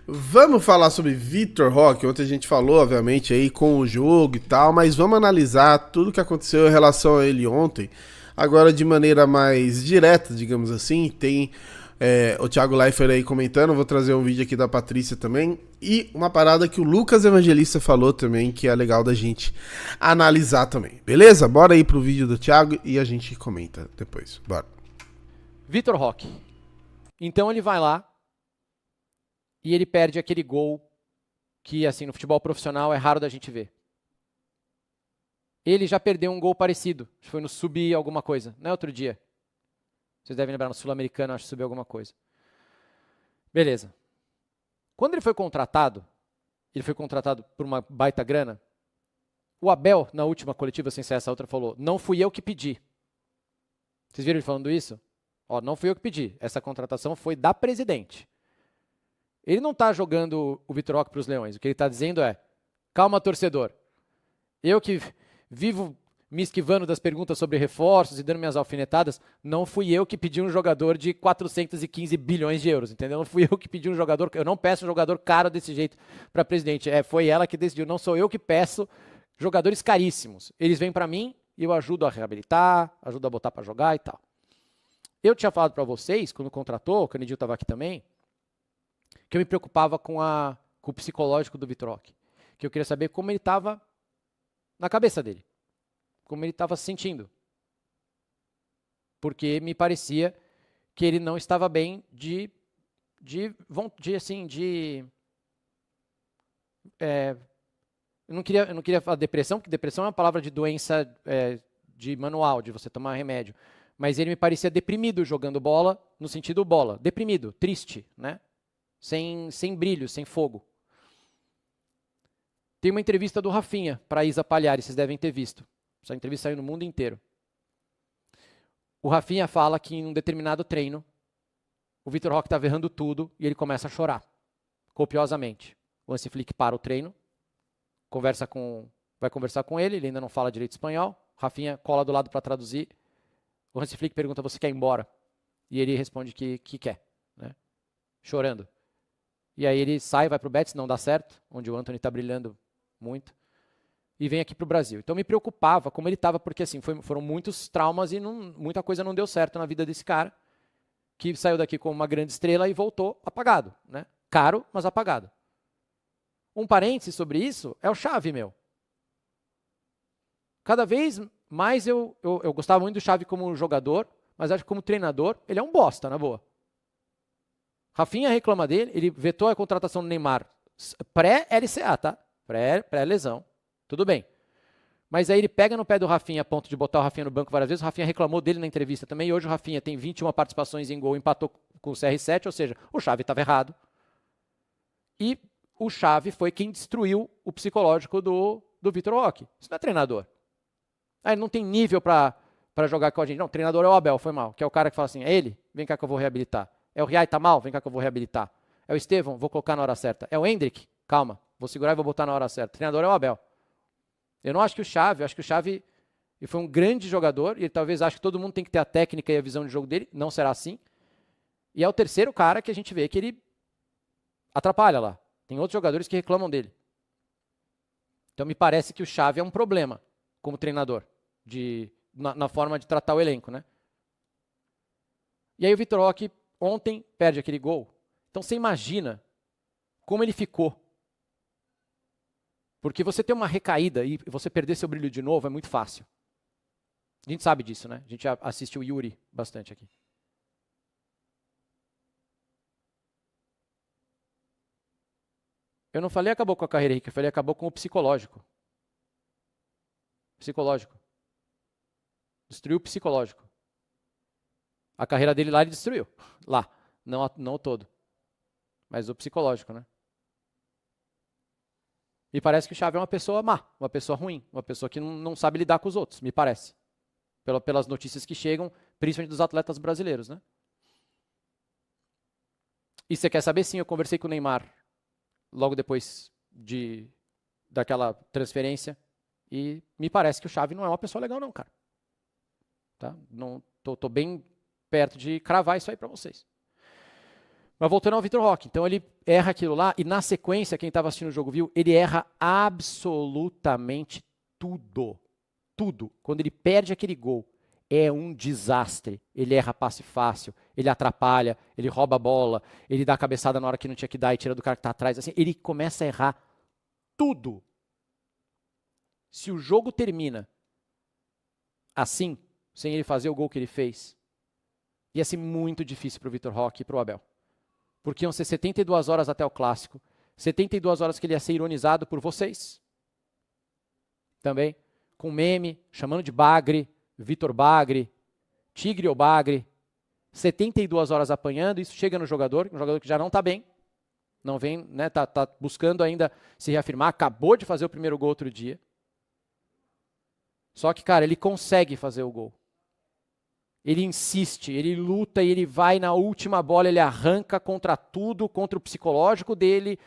Vamos falar sobre Vitor Roque. Ontem a gente falou, obviamente, aí com o jogo e tal, mas vamos analisar tudo que aconteceu em relação a ele ontem. Agora de maneira mais direta, digamos assim. Tem o Thiago Leifert aí comentando, vou trazer um vídeo aqui da Patrícia também. E uma parada que o Lucas Evangelista falou também, que é legal da gente analisar também. Beleza? Bora aí pro vídeo do Thiago e a gente comenta depois. Bora. Vitor Roque. Então ele vai lá e ele perde aquele gol que, assim, no futebol profissional é raro da gente ver. Ele já perdeu um gol parecido. Acho que foi no sub alguma coisa, não é outro dia? Vocês devem lembrar, no Sul-Americano, acho que subiu alguma coisa. Beleza. Quando ele foi contratado por uma baita grana, o Abel, na última coletiva, sem ser essa outra, falou, não fui eu que pedi. Vocês viram ele falando isso? Ó, não fui eu que pedi. Essa contratação foi da presidente. Ele não está jogando o Vitor Roque para os Leões. O que ele está dizendo é, calma, torcedor. Eu que vivo me esquivando das perguntas sobre reforços e dando minhas alfinetadas, não fui eu que pedi um jogador de 415 bilhões de euros, entendeu? Não fui eu que pedi um jogador, eu não peço um jogador caro desse jeito para a presidente. Foi ela que decidiu, não sou eu que peço jogadores caríssimos. Eles vêm para mim e eu ajudo a reabilitar, ajudo a botar para jogar e tal. Eu tinha falado para vocês, quando contratou, o Canidinho estava aqui também, que eu me preocupava com o psicológico do Vitor Roque. Que eu queria saber como ele estava na cabeça dele. Como ele estava se sentindo. Porque me parecia que ele não estava bem eu não queria falar depressão, porque depressão é uma palavra de doença de manual, de você tomar remédio. Mas ele me parecia deprimido jogando bola, no sentido bola. Deprimido, triste, né? Sem brilho, sem fogo. Tem uma entrevista do Rafinha para a Isa Palhares, vocês devem ter visto. Essa entrevista saiu no mundo inteiro. O Rafinha fala que em um determinado treino, o Vitor Roque estava errando tudo e ele começa a chorar, copiosamente. O Hansi Flick para o treino, vai conversar com ele, ele ainda não fala direito espanhol. O Rafinha cola do lado para traduzir. O Hansi Flick pergunta, você quer ir embora? E ele responde que quer, né? Chorando. E aí ele sai, vai para o Betis, não dá certo, onde o Antony está brilhando muito, e vem aqui para o Brasil. Então me preocupava como ele estava, porque assim, foram muitos traumas e muita coisa não deu certo na vida desse cara, que saiu daqui como uma grande estrela e voltou apagado, né? Caro, mas apagado. Um parêntese sobre isso é o Xavi, meu. Cada vez mais eu gostava muito do Xavi como jogador, mas acho que como treinador, ele é um bosta, na boa. Rafinha reclama dele, ele vetou a contratação do Neymar pré-LCA, tá? Pré-lesão. Tudo bem. Mas aí ele pega no pé do Rafinha a ponto de botar o Rafinha no banco várias vezes. O Rafinha reclamou dele na entrevista também. E hoje o Rafinha tem 21 participações em gol, empatou com o CR7, ou seja, o Xavi estava errado. E o Xavi foi quem destruiu o psicológico do Vitor Roque. Isso não é treinador. Ele não tem nível para jogar com a gente. Não, o treinador é o Abel, foi mal. Que é o cara que fala assim, é ele? Vem cá que eu vou reabilitar. É o Riai, tá mal? Vem cá que eu vou reabilitar. É o Estevão? Vou colocar na hora certa. É o Hendrick? Calma, vou segurar e vou botar na hora certa. O treinador é o Abel. Eu não acho que o Xavi, eu acho que o Xavi ele foi um grande jogador, e ele talvez ache que todo mundo tem que ter a técnica e a visão de jogo dele, não será assim. E é o terceiro cara que a gente vê que ele atrapalha lá. Tem outros jogadores que reclamam dele. Então me parece que o Xavi é um problema como treinador, na forma de tratar o elenco, né? E aí o Vitor Roque ontem perde aquele gol. Então você imagina como ele ficou. Porque você ter uma recaída e você perder seu brilho de novo é muito fácil. A gente sabe disso, né? A gente assiste o Yuri bastante aqui. Eu não falei acabou com a carreira rica, eu falei acabou com o psicológico. Psicológico. Destruiu o psicológico. A carreira dele lá ele destruiu. Lá. Não o todo. Mas o psicológico, né? Me parece que o Xavi é uma pessoa má, uma pessoa ruim, uma pessoa que não sabe lidar com os outros, me parece. Pelas notícias que chegam, principalmente dos atletas brasileiros, né? E você quer saber? Sim, eu conversei com o Neymar logo depois daquela transferência e me parece que o Xavi não é uma pessoa legal não, cara. Tá? Não, tô bem perto de cravar isso aí para vocês. Mas voltando ao Vitor Roque, então ele erra aquilo lá, e na sequência, quem estava assistindo o jogo viu, ele erra absolutamente tudo. Tudo. Quando ele perde aquele gol, é um desastre. Ele erra passe fácil, ele atrapalha, ele rouba a bola, ele dá a cabeçada na hora que não tinha que dar e tira do cara que está atrás. Assim, ele começa a errar tudo. Se o jogo termina assim, sem ele fazer o gol que ele fez, ia ser muito difícil para o Vitor Roque e para o Abel. Porque iam ser 72 horas até o Clássico, 72 horas que ele ia ser ironizado por vocês. Também, com meme, chamando de Bagre, Vitor Bagre, Tigre ou Bagre. 72 horas apanhando, isso chega no jogador, um jogador que já não está bem, não vem, né, tá buscando ainda se reafirmar, acabou de fazer o primeiro gol outro dia. Só que, cara, ele consegue fazer o gol. Ele insiste, ele luta e ele vai na última bola, ele arranca contra tudo, contra o psicológico dele,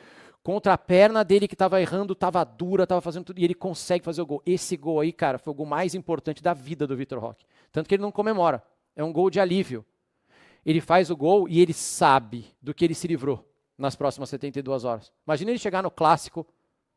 contra a perna dele que estava errando, estava dura, estava fazendo tudo, e ele consegue fazer o gol. Esse gol aí, cara, foi o gol mais importante da vida do Vitor Roque. Tanto que ele não comemora, é um gol de alívio. Ele faz o gol e ele sabe do que ele se livrou nas próximas 72 horas. Imagina ele chegar no Clássico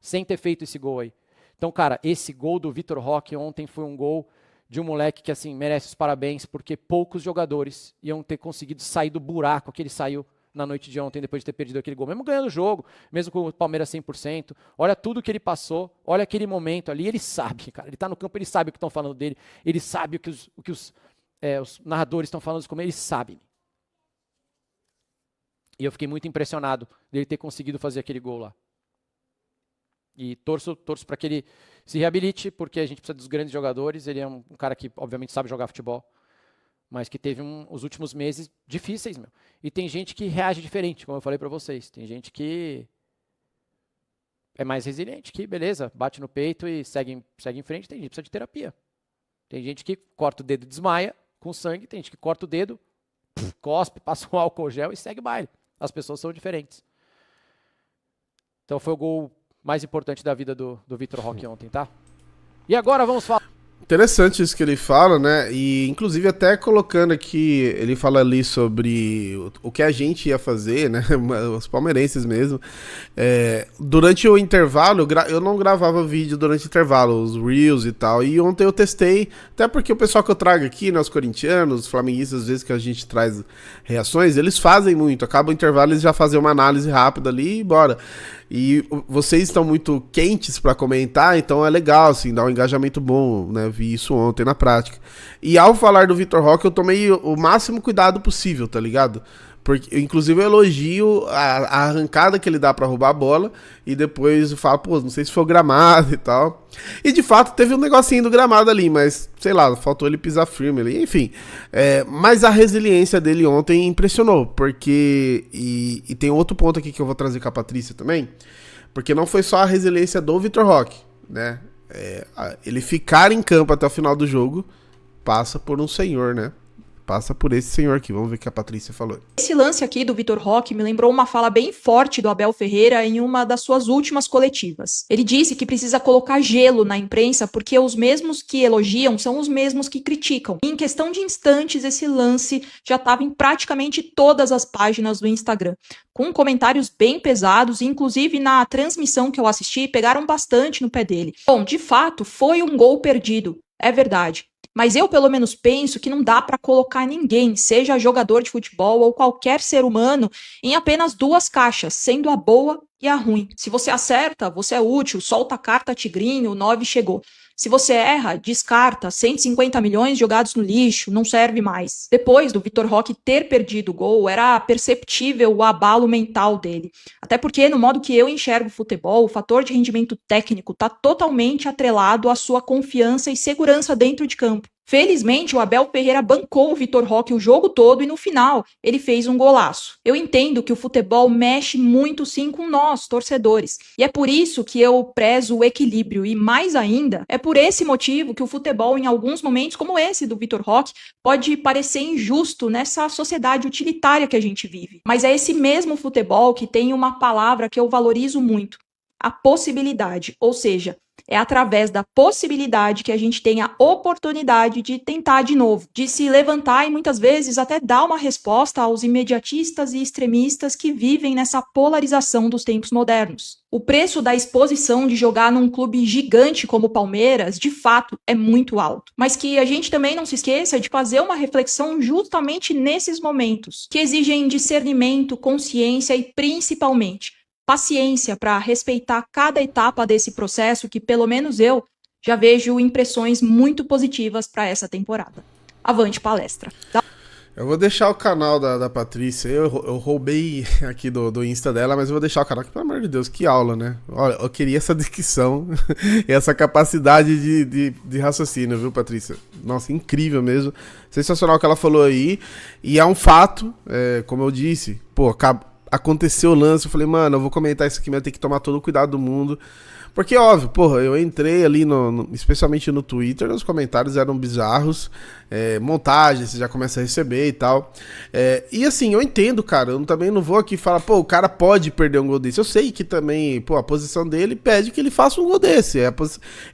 sem ter feito esse gol aí. Então, cara, esse gol do Vitor Roque ontem foi um gol de um moleque que, assim, merece os parabéns, porque poucos jogadores iam ter conseguido sair do buraco que ele saiu na noite de ontem, depois de ter perdido aquele gol. Mesmo ganhando o jogo, mesmo com o Palmeiras 100%, olha tudo que ele passou, olha aquele momento ali, ele sabe, cara, ele tá no campo, ele sabe o que estão falando dele, ele sabe o que os narradores estão falando como ele sabe. E eu fiquei muito impressionado dele ter conseguido fazer aquele gol lá. E torço para que ele se reabilite, porque a gente precisa dos grandes jogadores. Ele é um cara que, obviamente, sabe jogar futebol, mas que teve os últimos meses difíceis, meu. E tem gente que reage diferente, como eu falei para vocês. Tem gente que é mais resiliente, que, beleza, bate no peito e segue em frente. Tem gente que precisa de terapia. Tem gente que corta o dedo e desmaia com sangue. Tem gente que corta o dedo, cospe, passa um álcool gel e segue o baile. As pessoas são diferentes. Então foi o gol mais importante da vida do Vitor Roque ontem, tá? E agora vamos falar... Interessante isso que ele fala, né? E inclusive até colocando aqui, ele fala ali sobre o que a gente ia fazer, né? Os palmeirenses mesmo. Durante o intervalo, eu não gravava vídeo durante o intervalo, os Reels e tal. E ontem eu testei, até porque o pessoal que eu trago aqui, né, os corintianos, os flamenguistas, às vezes que a gente traz reações, eles fazem muito. Acaba o intervalo, eles já fazem uma análise rápida ali e bora. E vocês estão muito quentes para comentar, então é legal, assim, dá um engajamento bom, né? Eu vi isso ontem na prática. E ao falar do Vitor Roque, eu tomei o máximo cuidado possível, tá ligado? Porque, inclusive, eu elogio a arrancada que ele dá pra roubar a bola e depois eu falo, pô, não sei se foi o gramado e tal. E, de fato, teve um negocinho do gramado ali, mas, sei lá, faltou ele pisar firme ali, enfim. Mas a resiliência dele ontem impressionou, porque... E tem outro ponto aqui que eu vou trazer com a Patrícia também, porque não foi só a resiliência do Vitor Roque, né? Ele ficar em campo até o final do jogo passa por um senhor, né? Passa por esse senhor aqui, vamos ver o que a Patrícia falou. Esse lance aqui do Vitor Roque me lembrou uma fala bem forte do Abel Ferreira em uma das suas últimas coletivas. Ele disse que precisa colocar gelo na imprensa porque os mesmos que elogiam são os mesmos que criticam. E em questão de instantes, esse lance já estava em praticamente todas as páginas do Instagram, com comentários bem pesados, e inclusive na transmissão que eu assisti, pegaram bastante no pé dele. Bom, de fato, foi um gol perdido, é verdade. Mas eu, pelo menos, penso que não dá para colocar ninguém, seja jogador de futebol ou qualquer ser humano, em apenas duas caixas, sendo a boa e a ruim. Se você acerta, você é útil, solta a carta tigrinho, o 9 chegou. Se você erra, descarta, 150 milhões jogados no lixo, não serve mais. Depois do Vitor Roque ter perdido o gol, era perceptível o abalo mental dele. Até porque, no modo que eu enxergo o futebol, o fator de rendimento técnico está totalmente atrelado à sua confiança e segurança dentro de campo. Felizmente, o Abel Ferreira bancou o Vitor Roque o jogo todo e no final ele fez um golaço. Eu entendo que o futebol mexe muito sim com nós, torcedores. E é por isso que eu prezo o equilíbrio e mais ainda, é por esse motivo que o futebol em alguns momentos como esse do Vitor Roque pode parecer injusto nessa sociedade utilitária que a gente vive. Mas é esse mesmo futebol que tem uma palavra que eu valorizo muito: a possibilidade, ou seja, É através da possibilidade que a gente tem a oportunidade de tentar de novo, de se levantar e muitas vezes até dar uma resposta aos imediatistas e extremistas que vivem nessa polarização dos tempos modernos. O preço da exposição de jogar num clube gigante como o Palmeiras, de fato, é muito alto. Mas que a gente também não se esqueça de fazer uma reflexão justamente nesses momentos, que exigem discernimento, consciência e, principalmente, paciência para respeitar cada etapa desse processo que, pelo menos eu, já vejo impressões muito positivas para essa temporada. Avante palestra! Eu vou deixar o canal da Patrícia, eu roubei aqui do Insta dela, mas eu vou deixar o canal, que pelo amor de Deus, que aula, né? Olha, eu queria essa dicção e essa capacidade de raciocínio, viu, Patrícia? Nossa, incrível mesmo, sensacional o que ela falou aí, e é um fato, como eu disse, pô, aconteceu o lance, eu falei, mano, eu vou comentar isso aqui, mas eu tenho que tomar todo o cuidado do mundo. Porque, óbvio, porra, eu entrei ali, especialmente no Twitter, os comentários eram bizarros, montagens, você já começa a receber e tal. E assim, eu entendo, cara, eu também não vou aqui falar, pô, o cara pode perder um gol desse. Eu sei que também, pô, a posição dele pede que ele faça um gol desse.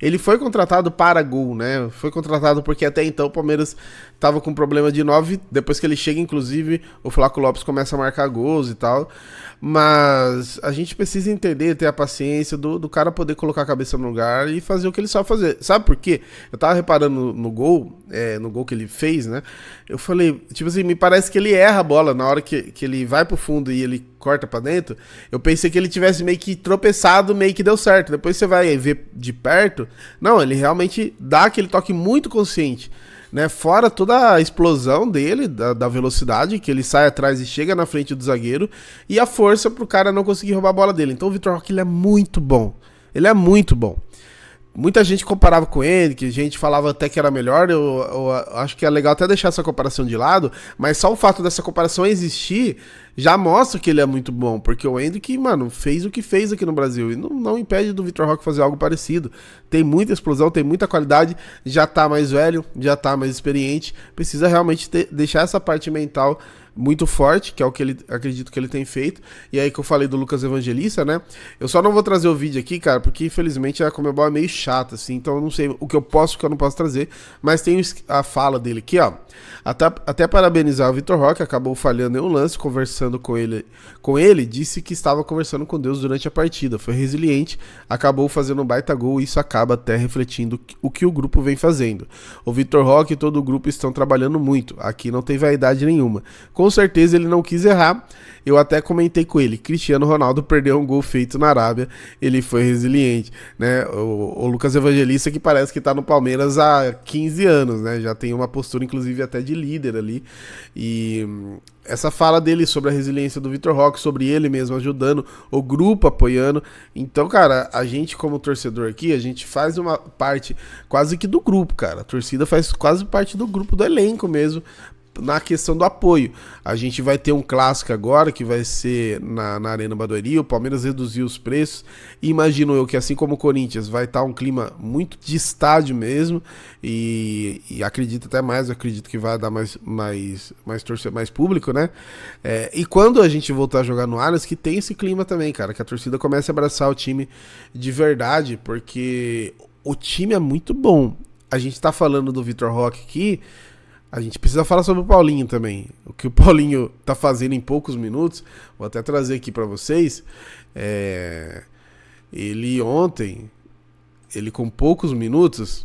Ele foi contratado para gol, né? Foi contratado porque até então o Palmeiras tava com problema de 9, depois que ele chega, inclusive, o Flávio Lopes começa a marcar gols e tal. Mas a gente precisa entender, ter a paciência do cara poder colocar a cabeça no lugar e fazer o que ele sabe fazer. Sabe por quê? Eu tava reparando no gol que ele fez, né? Eu falei, tipo assim, me parece que ele erra a bola na hora que ele vai pro fundo e ele corta pra dentro. Eu pensei que ele tivesse meio que tropeçado, meio que deu certo. Depois você vai ver de perto. Não, ele realmente dá aquele toque muito consciente, né? Fora toda a explosão dele, da velocidade, que ele sai atrás e chega na frente do zagueiro, e a força pro cara não conseguir roubar a bola dele. Então o Vitor Roque, ele é muito bom. Ele é muito bom. Muita gente comparava com ele, que a gente falava até que era melhor. Eu acho que é legal até deixar essa comparação de lado, mas só o fato dessa comparação existir já mostra que ele é muito bom, porque o Endrick, mano, fez o que fez aqui no Brasil e não impede do Vitor Roque fazer algo parecido. Tem muita explosão, tem muita qualidade, já tá mais velho, já tá mais experiente, precisa realmente deixar essa parte mental muito forte, que é o que ele acredito que ele tem feito. E aí que eu falei do Lucas Evangelista, né? Eu só não vou trazer o vídeo aqui, cara, porque infelizmente a Conmebol é meio chata, assim, então eu não sei o que eu posso e o que eu não posso trazer, mas tem a fala dele aqui, ó. Até parabenizar o Vitor Roque, acabou falhando em um lance, conversando com ele, disse que estava conversando com Deus durante a partida, foi resiliente, acabou fazendo um baita gol e isso acaba até refletindo o que o grupo vem fazendo. O Vitor Roque e todo o grupo estão trabalhando muito, aqui não tem vaidade nenhuma. Com certeza ele não quis errar, eu até comentei com ele, Cristiano Ronaldo perdeu um gol feito na Arábia, ele foi resiliente, né? O Lucas Evangelista, que parece que tá no Palmeiras há 15 anos, né? Já tem uma postura inclusive até de líder ali, e essa fala dele sobre a resiliência do Vitor Roque, sobre ele mesmo ajudando, o grupo apoiando. Então, cara, a gente como torcedor aqui, a gente faz uma parte quase que do grupo, cara. A torcida faz quase parte do grupo, do elenco mesmo, na questão do apoio. A gente vai ter um clássico agora, que vai ser na Arena Barueri, o Palmeiras reduziu os preços, e imagino eu que assim como o Corinthians, vai estar um clima muito de estádio mesmo, e acredito até mais, acredito que vai dar mais torcida, mais público, né? E quando a gente voltar a jogar no Allianz, que tem esse clima também, cara, que a torcida comece a abraçar o time de verdade, porque o time é muito bom. A gente tá falando do Vitor Roque aqui, a gente precisa falar sobre o Paulinho também. O que o Paulinho tá fazendo em poucos minutos, vou até trazer aqui pra vocês. Ele ontem, com poucos minutos,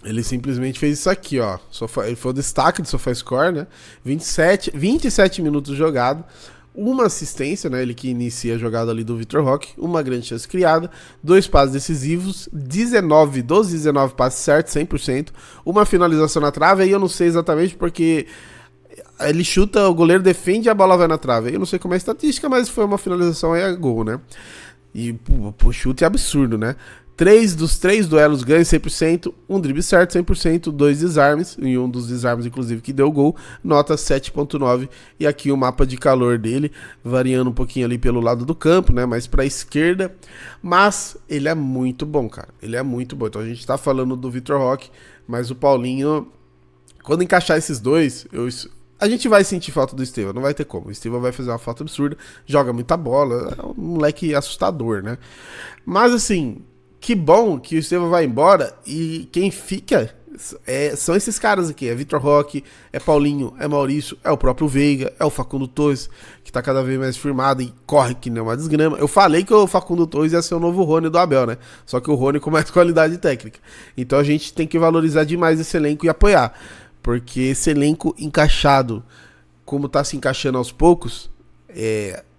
ele simplesmente fez isso aqui, ó. Ele foi o destaque do SofaScore, né? 27 minutos jogado, uma assistência, né? Ele que inicia a jogada ali do Vitor Roque, uma grande chance criada, 2 passes decisivos, 19 dos 19 passes certos, 100%, uma finalização na trave, aí eu não sei exatamente porque ele chuta, o goleiro defende e a bola vai na trave. Eu não sei como é a estatística, mas foi uma finalização, aí é gol, né? E o chute é absurdo, né? 3 dos 3 duelos ganham 100%, um drible certo 100%, 2 desarmes, e um dos desarmes inclusive que deu gol, nota 7.9, e aqui o mapa de calor dele, variando um pouquinho ali pelo lado do campo, né, mais pra esquerda, mas ele é muito bom, cara, ele é muito bom. Então a gente tá falando do Vitor Roque, mas o Paulinho, quando encaixar esses dois, a gente vai sentir falta do Estevão, não vai ter como. O Estevão vai fazer uma falta absurda, joga muita bola, é um moleque assustador, né? Mas assim, que bom que o Estevão vai embora e quem fica são esses caras aqui. É Vitor Roque, é Paulinho, é Maurício, é o próprio Veiga, é o Facundo Torres, que tá cada vez mais firmado e corre que nem uma desgrama. Eu falei que o Facundo Torres ia ser o novo Rony do Abel, né? Só que o Rony com mais qualidade técnica. Então a gente tem que valorizar demais esse elenco e apoiar. Porque esse elenco encaixado, como tá se encaixando aos poucos,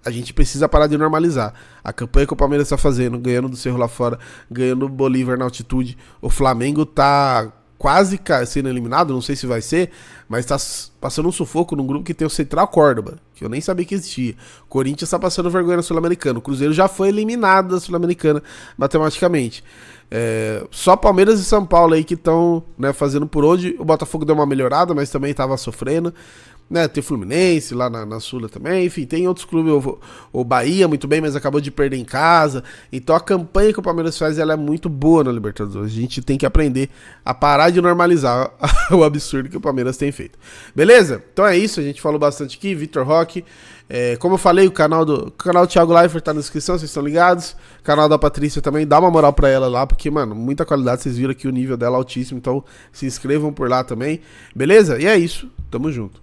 a gente precisa parar de normalizar. A campanha que o Palmeiras tá fazendo, ganhando do Cerro lá fora, ganhando o Bolívar na altitude. O Flamengo tá quase sendo eliminado, não sei se vai ser, mas tá passando um sufoco num grupo que tem o Central Córdoba, que eu nem sabia que existia. O Corinthians tá passando vergonha na Sul-Americana. O Cruzeiro já foi eliminado da Sul-Americana matematicamente. Só Palmeiras e São Paulo aí que estão, né, fazendo por onde. O Botafogo deu uma melhorada, mas também estava sofrendo, né? Tem Fluminense lá na Sula também, enfim, tem outros clubes, o Bahia muito bem, mas acabou de perder em casa. Então a campanha que o Palmeiras faz, ela é muito boa na Libertadores. A gente tem que aprender a parar de normalizar o absurdo que o Palmeiras tem feito. Beleza? Então é isso, a gente falou bastante aqui. Vitor Roque, como eu falei, o canal do Thiago Leifert tá na descrição, vocês estão ligados. O canal da Patrícia também, dá uma moral pra ela lá, porque, mano, muita qualidade, vocês viram aqui o nível dela altíssimo, então se inscrevam por lá também. Beleza? E é isso, tamo junto.